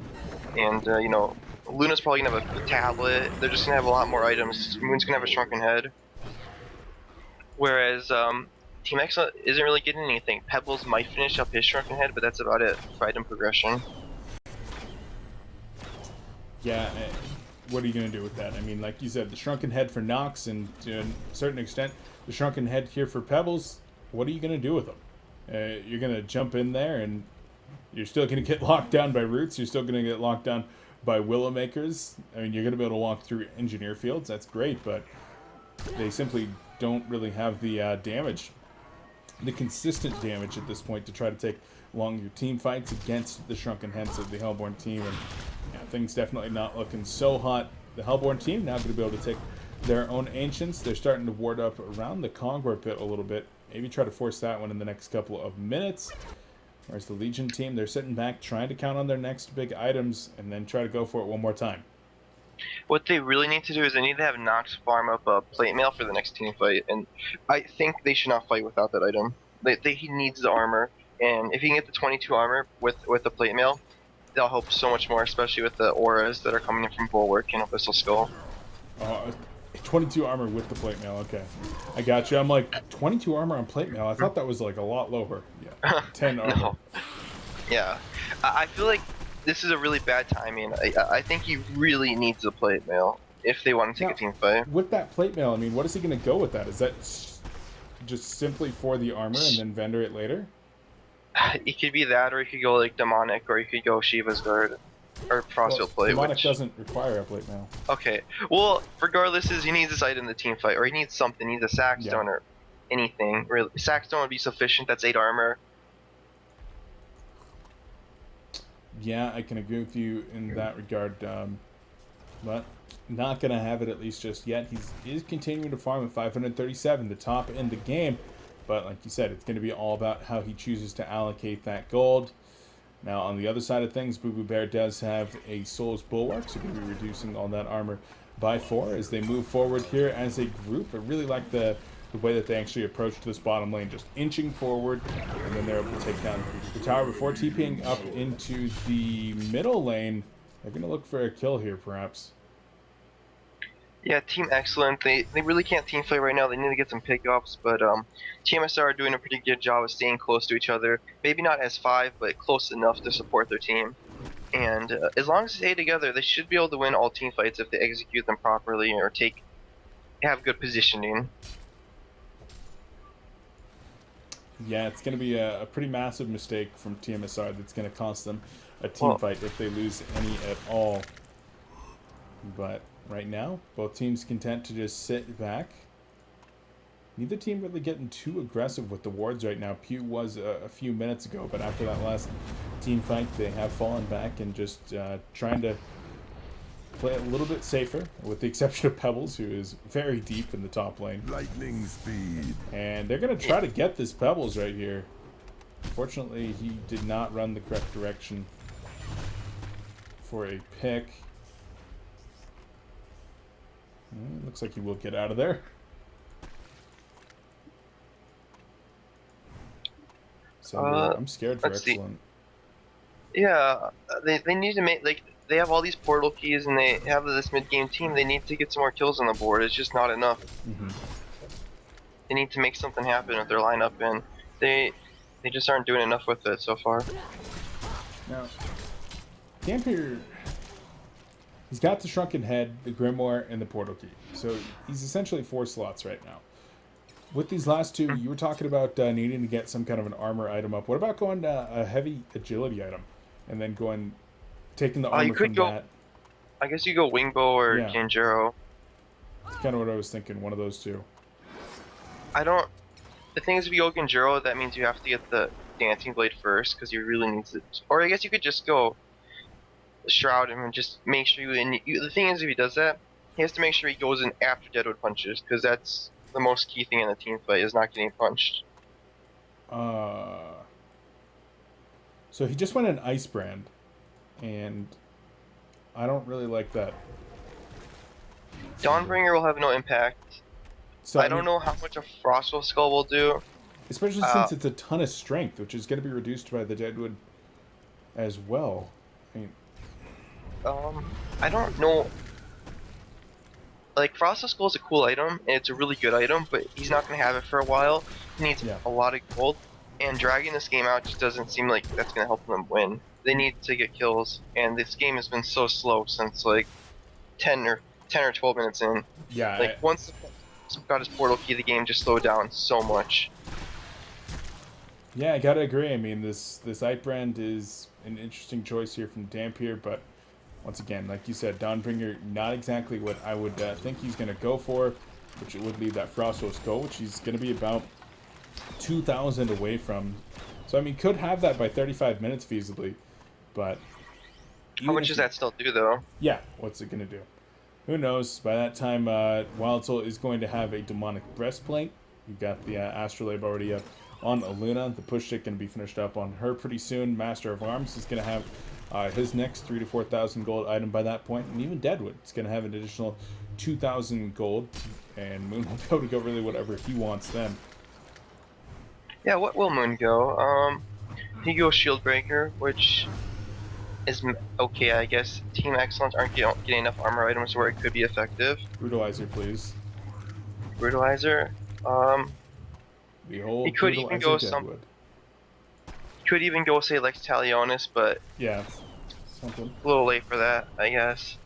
and you know, Luna's probably gonna have a tablet. They're just gonna have a lot more items. Moon's gonna have a shrunken head, whereas Team X isn't really getting anything. Pebbles might finish up his shrunken head, but that's about it for item progression. Yeah, what are you going to do with that? I mean, like you said, the shrunken head for Nox, and to a certain extent, the shrunken head here for Pebbles. What are you going to do with them? You're going to jump in there, and you're still going to get locked down by Roots. You're still going to get locked down by Willowmakers. I mean, you're going to be able to walk through Engineer Fields. That's great, but they simply don't really have the damage, the consistent damage at this point to try to take along your team fights against the shrunken heads of the Hellborn team. And yeah, things definitely not looking so hot. The Hellborn team now going to be able to take their own Ancients. They're starting to ward up around the Conqueror pit a little bit. Maybe try to force that one in the next couple of minutes. Whereas the Legion team, they're sitting back trying to count on their next big items and then try to go for it one more time. What they really need to do is they need to have Nox farm up a plate mail for the next team fight, and I think they should not fight without that item. He needs the armor, and if he can get the 22 armor with the plate mail, they'll help so much more, especially with the auras that are coming in from Bulwark and Abyssal Skull. 22 armor with the plate mail, okay. I got you. I'm like, 22 armor on plate mail? I thought that was like a lot lower. Yeah, 10 armor. No. Yeah. I feel like this is a really bad timing. I think he really needs a plate mail if they want to take a team fight. With that plate mail, I mean, what is he going to go with that? Is that just simply for the armor and then vendor it later? It could be that, or he could go like Demonic, or he could go Shiva's Guard, or Frostfield Plate. Demonic doesn't require a plate mail. Okay. Well, regardless, he needs this item in the team fight, or he needs something. He needs a Sackstone or anything. Really, Sackstone would be sufficient. That's 8 armor. Yeah, I can agree with you in that regard, but not going to have it at least just yet. He is continuing to farm at 537, the top in the game, but like you said, it's going to be all about how he chooses to allocate that gold. Now, on the other side of things, Boo Boo Bear does have a Soul's Bulwark, so going to be reducing all that armor by 4 as they move forward here as a group. I really like the way that they actually approached this bottom lane, just inching forward, and then they're able to take down the tower before TPing up into the middle lane. They're going to look for a kill here, perhaps. Yeah, Team Excellent. They really can't team fight right now. They need to get some pickups, but tmsR are doing a pretty good job of staying close to each other. Maybe not as 5, but close enough to support their team. And as long as they stay together, they should be able to win all team fights if they execute them properly or have good positioning. Yeah, it's going to be a pretty massive mistake from tmsR that's going to cost them a team fight if they lose any at all. But right now, both teams content to just sit back. Neither team really getting too aggressive with the wards right now. Pew was a few minutes ago, but after that last team fight, they have fallen back and just trying to play a little bit safer, with the exception of Pebbles, who is very deep in the top lane. Lightning speed. And they're going to try to get this Pebbles right here. Fortunately, he did not run the correct direction for a pick. Looks like he will get out of there. So I'm scared for Excellent. Yeah, they need to make, like, they have all these portal keys and they have this mid-game team. They need to get some more kills on the board. It's just not enough. They need to make something happen with their lineup, and they just aren't doing enough with it so far. Now, Dampier, he's got the Shrunken Head, the Grimoire, and the portal key. So he's essentially 4 slots right now. With these last 2, you were talking about needing to get some kind of an armor item up. What about going a heavy agility item and then taking the armor you could from go, that? I guess you go Wingbow or Kanjuro. That's kind of what I was thinking, one of those 2. The thing is, if you go Kanjuro, that means you have to get the Dancing Blade first, because you really need to, or I guess you could just go Shroud and just make sure the thing is, if he does that, he has to make sure he goes in after Deadwood punches, because that's the most key thing in a team fight, is not getting punched. So he just went an Ice Brand, and I don't really like that. Dawnbringer will have no impact. So I don't know how much a Frostwolf Skull will do. especially Uh, since it's a ton of strength, which is going to be reduced by the Deadwood as well. I mean, I don't know. Like Frosted Skull is a cool item, and it's a really good item, but he's not gonna have it for a while. He needs yeah, a lot of gold, and dragging this game out just doesn't seem like that's gonna help them win. They need to get kills, and this game has been so slow since like 10 or 12 minutes in. yeah, Like once the got his portal key, the game just slowed down so much. yeah. I gotta agree. I mean, this Brand is an interesting choice here from Dampier, but once again, like you said, Dawnbringer, not exactly what I would think he's gonna go for, which it would leave that Frostos Skull, which he's gonna be about 2,000 away from. So I mean, could have that by 35 minutes feasibly, but How much does that still do though? yeah, what's it gonna do? Who knows? By that time, Wild Soul is going to have a demonic breastplate. You've got the Astrolabe already up on Aluna. The push stick going to be finished up on her pretty soon. Master of Arms is going to have his next 3,000 to 4,000 gold item by that point, and even Deadwood is going to have an additional 2,000 gold, and Moon will be able to go really whatever he wants then. Yeah, what will Moon go? He goes Shieldbreaker, which is okay, I guess. Team Excellence aren't getting enough armor items where it could be effective. Brutalizer, please. Brutalizer. Behold, He could Brutalizer even go Deadwood. Could even go say Lex Talionis, but Yeah, something. a little late for that, I guess.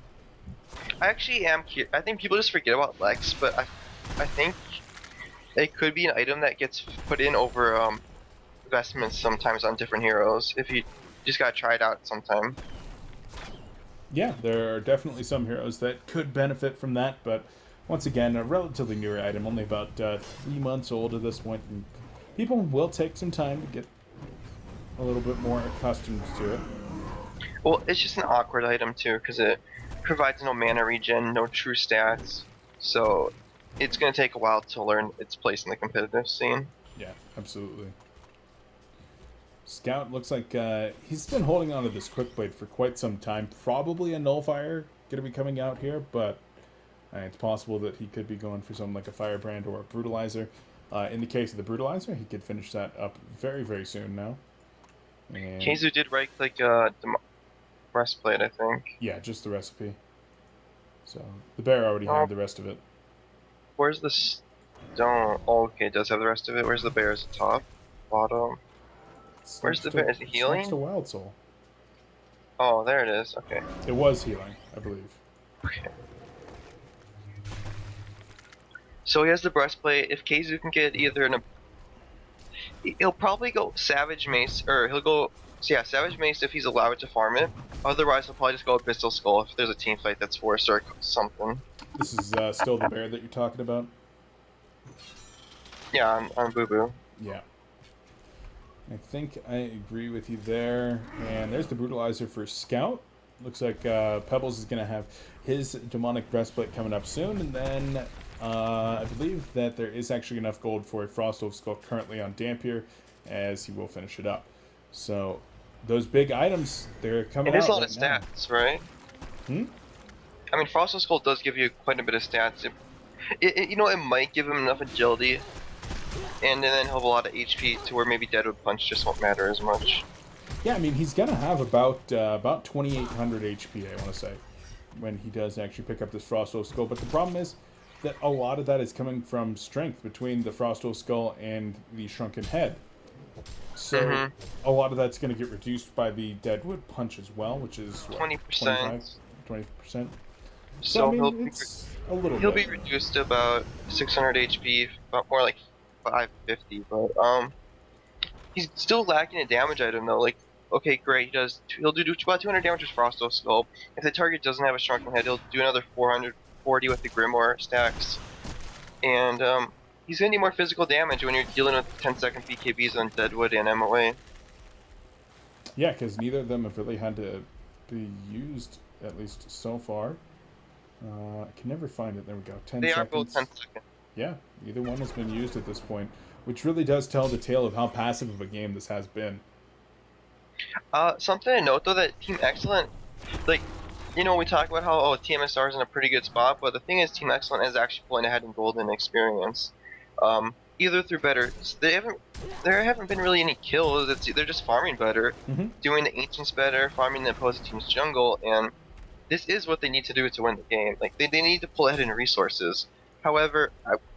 I actually am curious. I think people just forget about Lex, but I think it could be an item that gets put in over investments sometimes on different heroes. If you just gotta try it out sometime. Yeah, there are definitely some heroes that could benefit from that, but once again, a relatively newer item, only about 3 months old at this point, and people will take some time to get a little bit more accustomed to it. Well, it's just an awkward item too, because it provides no mana regen, no true stats, so it's gonna take a while to learn its place in the competitive scene. Yeah, absolutely. Scout looks like he's been holding on to this Quick Blade for quite some time. Probably a Nullifier going to be coming out here, but it's possible that he could be going for something like a Firebrand or a Brutalizer. In the case of the Brutalizer, he could finish that up very, very soon now. And Keizu did right-click breastplate, I think. yeah, just the recipe. So the bear already had the rest of it. Where's the stone? Oh, okay, it does have the rest of it. Where's the bear? Is it top? Bottom? Where's the bear? Is it healing? Next to Wild Soul. Oh, there it is. Okay. It was healing, I believe. Okay. So he has the breastplate. If Keizu can get either he'll probably go Savage Mace, or he'll go, so yeah, Savage Mace if he's allowed to farm it. Otherwise, he'll probably just go Abyssal Skull if there's a team fight that's forced or something. This is still the bear that you're talking about? Yeah, on Boo Boo. Yeah. I think I agree with you there. And there's the Brutalizer for Scout. Looks like Pebbles is going to have his Demonic Breastplate coming up soon. And then I believe that there is actually enough gold for a Frostwolf Skull currently on Dampier, as he will finish it up. So those big items, they're coming out. It is a lot right of now. stats, right? Hmm? I mean, Frosted Skull does give you quite a bit of stats. You know, it might give him enough agility, and then he'll have a lot of HP to where maybe Deadwood Punch just won't matter as much. Yeah, I mean, he's going to have about 2,800 HP, I want to say, when he does actually pick up this Frostwolf Skull. But the problem is that a lot of that is coming from strength between the Frostwolf Skull and the Shrunken Head. So a lot of that's going to get reduced by the Deadwood Punch as well, which is what, 20%. 20%. So I mean, it's a little he'll bit. be reduced to about 600 HP, about more like 550. But he's still lacking a damage item though. Like, okay, great, he'll do about 200 damage with Frostal Skull. If the target doesn't have a Shrunken Head, he'll do another 440 with the Grimoire stacks. And he's gonna need more physical damage when you're dealing with 10-second BKBs on Deadwood and MOA. Yeah, because neither of them have really had to be used, at least so far. I can never find it. There we go. 10 They seconds. are both 10 seconds. Yeah, either one has been used at this point, which really does tell the tale of how passive of a game this has been. Something to note though, that Team Excellent, like, you know, we talk about how tmsR is in a pretty good spot, but the thing is, Team Excellent is actually pulling ahead in golden experience. either through better. There haven't been really any kills. They're just farming better, Hmm. doing the ancients better, farming the opposing team's jungle, and this is what they need to do to win the game. Like they need to pull ahead in resources. However,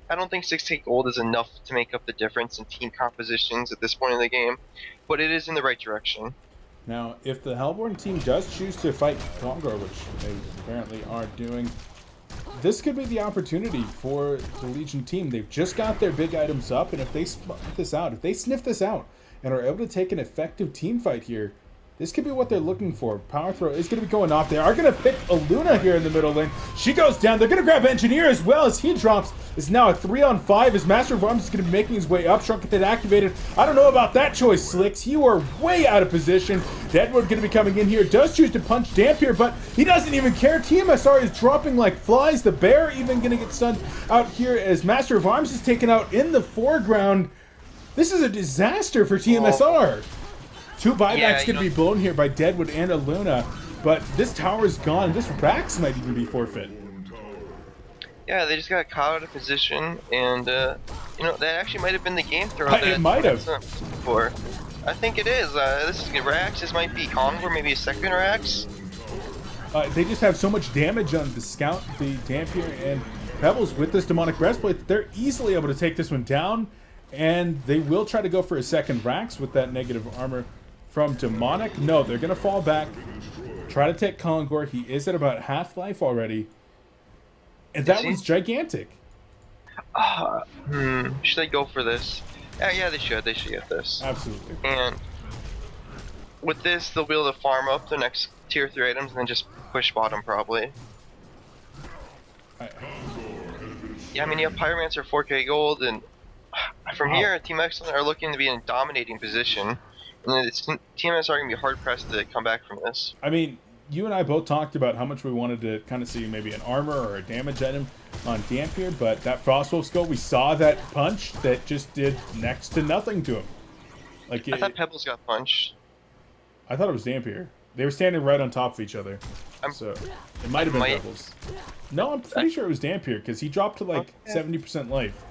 I don't think 6K gold is enough to make up the difference in team compositions at this point in the game, but it is in the right direction. Now, if the Hellborn team does choose to fight Kongor, which they apparently are doing, this could be the opportunity for the Legion team. They've just got their big items up, and if they spot this out, if they sniff this out, and are able to take an effective team fight here, this could be what they're looking for. Power throw is going to be going off. They are going to pick a Luna here in the middle lane. She goes down. They're going to grab Engineer as well as he drops. It's now a 3-on-5 as Master of Arms is going to be making his way up. Shrunken Head activated. I don't know about that choice, Slicks. You are way out of position. Deadwood going to be coming in here. Does choose to punch Dampier, but he doesn't even care. tmsR is dropping like flies. The Bear even going to get stunned out here as Master of Arms is taken out in the foreground. This is a disaster for tmsR. Two buybacks going to be blown here by Deadwood and a Luna, but this tower is gone. This Rax might even be forfeit. Yeah, they just got caught out of position, and you know that actually might have been the game throw. It might have. For, I think it is. This is Rax. This might be Kongor, maybe a second Rax. They just have so much damage on the Scout, the Dampier, and Pebbles with this Demonic Breastplate that they're easily able to take this one down, and they will try to go for a second Rax with that negative armor from Demonic. No, they're going to fall back, try to take Kongor. He is at about half life already. And that was gigantic. Should they go for this? Yeah, they should. They should get this. Absolutely. And with this, they'll be able to farm up the next tier 3 items and then just push bottom probably. Yeah, I mean, you have Pyromancer 4K gold, and from here, Team Excellent are looking to be in a dominating position. And TMSR are going to be hard pressed to come back from this. I mean, you and I both talked about how much we wanted to kind of see maybe an armor or a damage item on Dampier, but that Frostwolf skull, we saw that punch that just did next to nothing to him. Like I thought Pebbles got punched. I thought it was Dampier. They were standing right on top of each other, so it might have been Pebbles. No, I'm pretty sure it was Dampier because he dropped to like 70% life.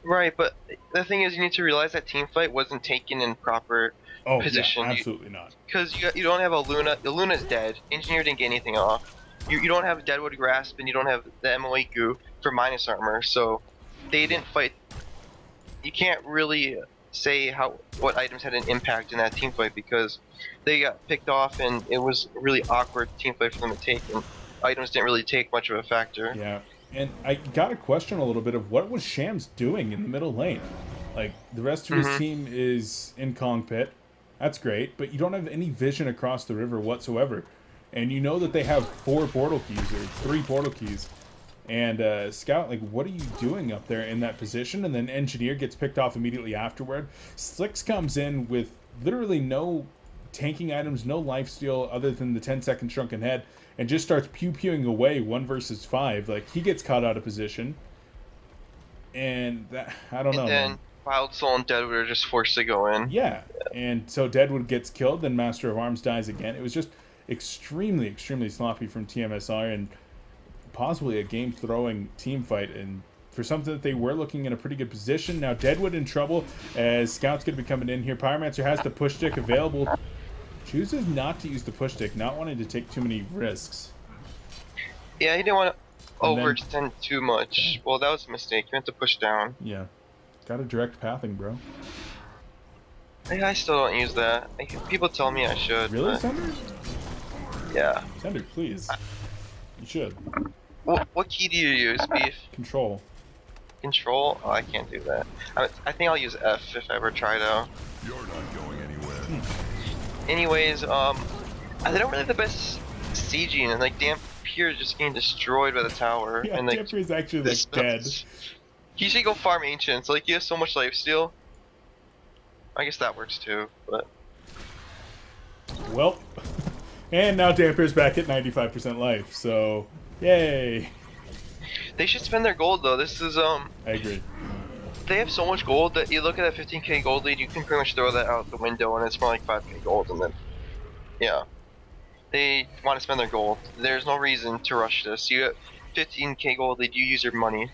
Right, but the thing is, you need to realize that team fight wasn't taken in proper position. Yeah, absolutely not. Because you don't have a Luna. The Luna's dead. Engineer didn't get anything off. You don't have Deadwood Grasp, and you don't have the MOA Goo for minus armor, so they didn't fight. You can't really say what items had an impact in that team fight because they got picked off, and it was a really awkward team fight for them to take, and items didn't really take much of a factor. Yeah. And I got to question a little bit of what was Shams doing in the middle lane. Like, the rest of his team is in Kong Pit. That's great, but you don't have any vision across the river whatsoever. And you know that they have 4 portal keys, or 3 portal keys. And Scout, like, what are you doing up there in that position? And then Engineer gets picked off immediately afterward. Slicks comes in with literally no tanking items, no lifesteal other than the 10-second Shrunken Head, and just starts pew-pewing away 1 versus 5. Like, he gets caught out of position. And that, I don't know. And then Wild Soul and Deadwood are just forced to go in. Yeah. And so Deadwood gets killed, then Master of Arms dies again. It was just extremely, extremely sloppy from TMSR, and possibly a game-throwing team fight. And for something that they were looking in a pretty good position, now Deadwood in trouble as Scout's going to be coming in here. Pyromancer has the push stick available. Chooses not to use the push stick, not wanting to take too many risks. Yeah, he didn't want to overextend too much. Well, that was a mistake. You meant to push down. Yeah. Got a direct pathing, bro. I still don't use that. People tell me I should. Really, but... Sender? Yeah. Sender, please. You should. What key do you use, Beef? Control. Control? Oh, I can't do that. I think I'll use F if I ever try though. You're not going anywhere. Anyways, they don't really have the best sieging, and like Dampier is just getting destroyed by the tower. Yeah, and like Dampier's actually like dead. He should go farm ancients. Like he has so much lifesteal. I guess that works too, but. Well, and now Dampier's back at 95% life. So, yay! They should spend their gold though. This is I agree. They have so much gold that you look at that 15k gold lead, you can pretty much throw that out the window, and it's more like 5k gold, and then yeah, they want to spend their gold. There's no reason to rush this. You have 15k gold lead, you use your money.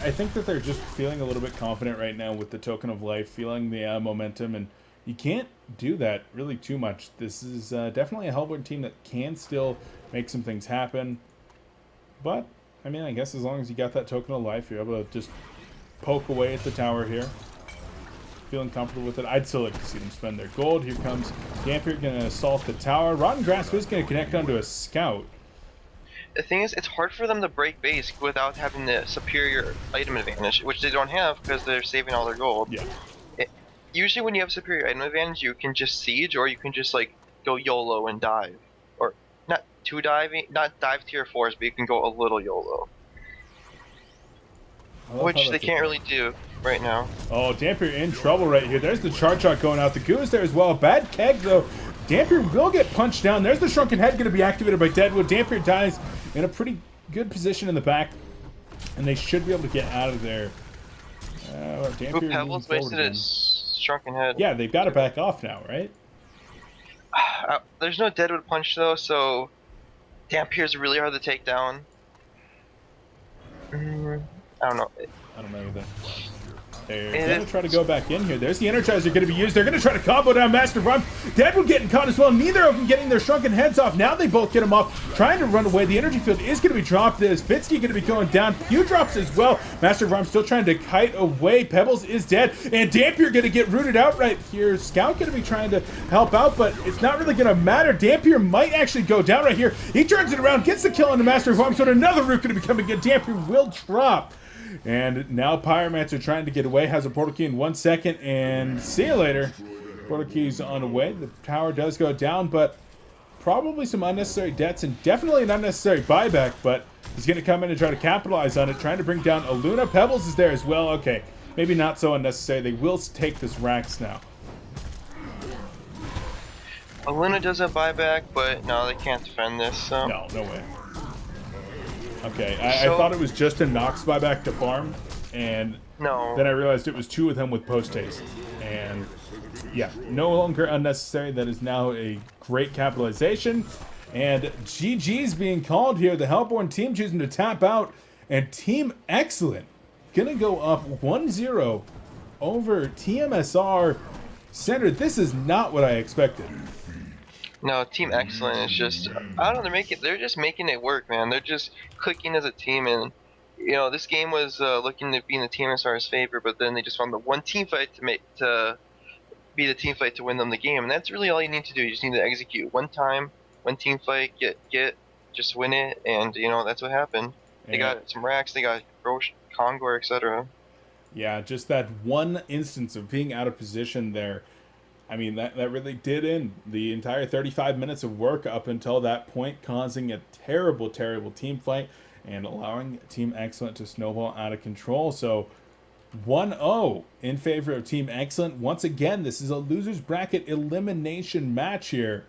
I think that they're just feeling a little bit confident right now with the Token of Life, feeling the momentum, and you can't do that really too much. This is definitely a Hellbourne team that can still make some things happen. But, I mean, I guess as long as you got that Token of Life, you're able to just poke away at the tower here. Feeling comfortable with it. I'd still like to see them spend their gold. Here comes Dampier going to assault the tower. Rotten Grasp is going to connect onto a scout. The thing is, it's hard for them to break base without having the superior item advantage, which they don't have because they're saving all their gold. Yeah. Usually when you have superior item advantage, you can just siege, or you can just like go YOLO and dive. Or not dive tier 4s, but you can go a little YOLO. Which they can't really do right now. Oh, Dampier in trouble right here. There's the charge shot going out. The goo is there as well. Bad keg though. Dampier will get punched down. There's the Shrunken Head going to be activated by Deadwood. Dampier dies in a pretty good position in the back, and they should be able to get out of there. Dampier Pebbles wasted his Shrunken Head. Yeah, they've got to back off now, right? There's no Deadwood punch though, so Dampier's really hard to take down. I don't know. I don't know either. They're going to try to go back in here. There's the Energizer going to be used. They're going to try to combo down Master Rhyme. Deadwood getting caught as well. Neither of them getting their Shrunken Heads off. Now they both get them off, trying to run away. The energy field is going to be dropped. There's Fitsky going to be going down. Pew drops as well. Master Rhyme still trying to kite away. Pebbles is dead. And Dampier going to get rooted out right here. Scout going to be trying to help out, but it's not really going to matter. Dampier might actually go down right here. He turns it around, gets the kill on the Master Rhyme. So another root going to be coming in. Dampier will drop. And now Pyromancer trying to get away, has a portal key in 1 second, and see you later. Portal key's on the way. The tower does go down, but probably some unnecessary deaths and definitely an unnecessary buyback, but he's going to come in and try to capitalize on it, trying to bring down Aluna. Pebbles is there as well. Okay, maybe not so unnecessary. They will take this Rax now. Aluna does a buyback, but no, they can't defend this, so... No way. Okay, I thought it was just a Nox buyback to farm, and then I realized it was two of them with post haste. And yeah, no longer unnecessary. That is now a great capitalization. And GG's being called here. The Hellbourne team choosing to tap out, and Team Excellent gonna go up 1-0 over tmsR Center. This is not what I expected. No, Team Excellent is just, I don't know, they're just making it work, man. They're just clicking as a team, and you know, this game was looking to be in the tmsR's favor, but then they just found the one team fight to be the team fight to win them the game, and that's really all you need to do. You just need to execute one time, one team fight, just win it, and you know, that's what happened. They got some racks, they got Roche, Kongor, etc. Yeah, just that one instance of being out of position there. I mean, that really did end the entire 35 minutes of work up until that point, causing a terrible, terrible team fight and allowing Team Excellent to snowball out of control. So 1-0 in favor of Team Excellent. Once again, this is a loser's bracket elimination match here.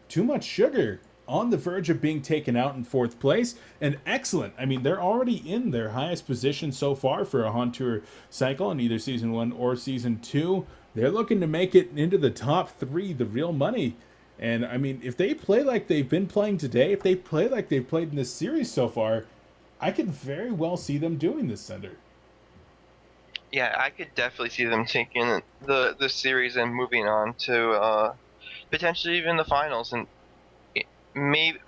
Too much sugar on the verge of being taken out in 4th place. And Excellent, I mean, they're already in their highest position so far for a HoN Tour cycle in either Season 1 or Season 2. They're looking to make it into the top 3, the real money. And, I mean, if they play like they've been playing today, if they play like they've played in this series so far, I could very well see them doing this, Sender. Yeah, I could definitely see them taking the series and moving on to potentially even the finals. And maybe,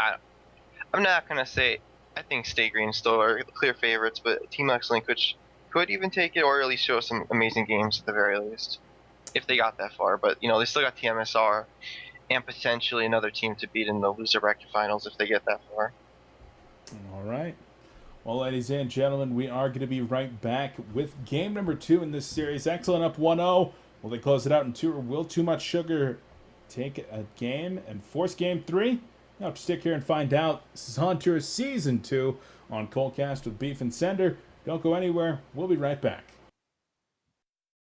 I'm not going to say, I think Stay Green still are clear favorites, but Team Excellent could even take it, or at least show some amazing games at the very least, if they got that far. But you know, they still got tmsR and potentially another team to beat in the loser bracket finals if they get that far. All right. Well, ladies and gentlemen, we are going to be right back with game number 2 in this series. Excellent up 1-0. Will they close it out in 2, or will Too Much Sugar take a game and force game 3? You'll have to stick here and find out. This is HoN Tour Season 2 on Coldcast with Beef and Sender. Don't go anywhere. We'll be right back.